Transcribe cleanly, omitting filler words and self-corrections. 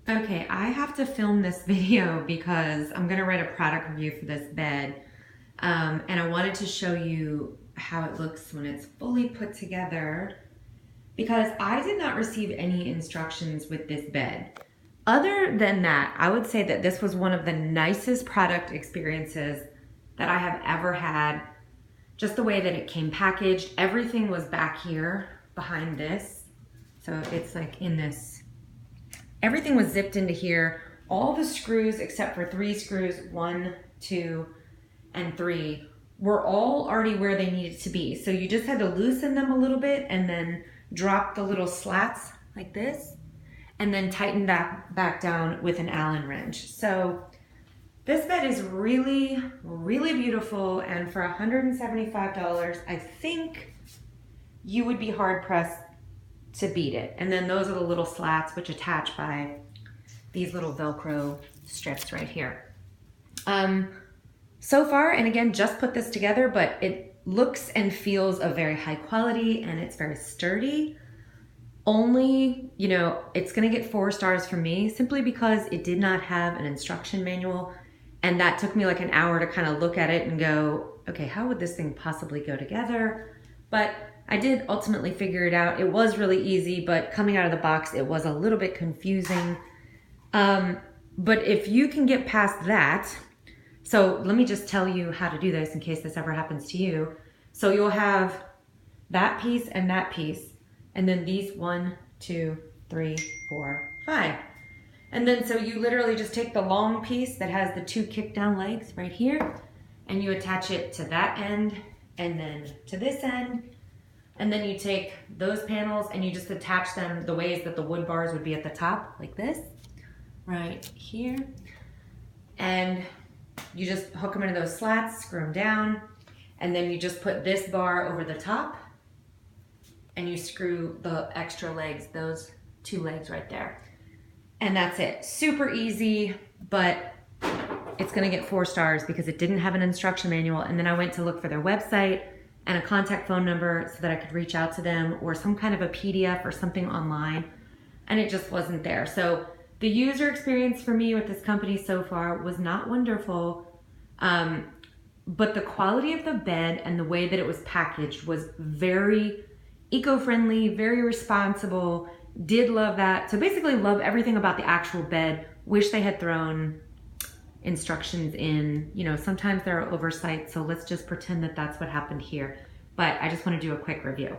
Okay, I have to film this video because I'm gonna write a product review for this bed. And I wanted to show you how it looks when it's fully put together because I did not receive any instructions with this bed. Other than that, I would say that this was one of the nicest product experiences that I have ever had. Just the way that it came packaged, everything was back here behind this. So it's like in this, everything was zipped into here. All the screws except for 3 screws, 1, 2, and 3, were all already where they needed to be. So you just had to loosen them a little bit and then drop the little slats like this and then tighten that back down with an Allen wrench. So this bed is really, really beautiful, and for $175, I think you would be hard pressed to beat it. And then those are the little slats which attach by these little Velcro strips right here. So far, and again, just put this together, but it looks and feels of very high quality and it's very sturdy. Only, it's gonna get 4 stars from me simply because it did not have an instruction manual. And that took me like an hour to kind of look at it and go, okay, how would this thing possibly go together? But I did ultimately figure it out. It was really easy, but coming out of the box, it was a little bit confusing. But if you can get past that, so let me just tell you how to do this in case this ever happens to you. So you'll have that piece and that piece, and then these 1, 2, 3, 4, 5. And then so you literally just take the long piece that has the 2 kick down legs right here, and you attach it to that end and then to this end. And then you take those panels and you just attach them the ways that the wood bars would be at the top, like this, right here. And you just hook them into those slats, screw them down, and then you just put this bar over the top and you screw the extra legs, those 2 legs right there. And that's it. Super easy, but it's gonna get 4 stars because it didn't have an instruction manual. And then I went to look for their website and a contact phone number so that I could reach out to them, or some kind of a PDF or something online, and it just wasn't there. So the user experience for me with this company so far was not wonderful, but the quality of the bed and the way that it was packaged was very eco-friendly, very responsible. Did love that. So basically love everything about the actual bed. Wish they had thrown instructions in. Sometimes there are oversights, so let's just pretend that that's what happened here. But I just want to do a quick review.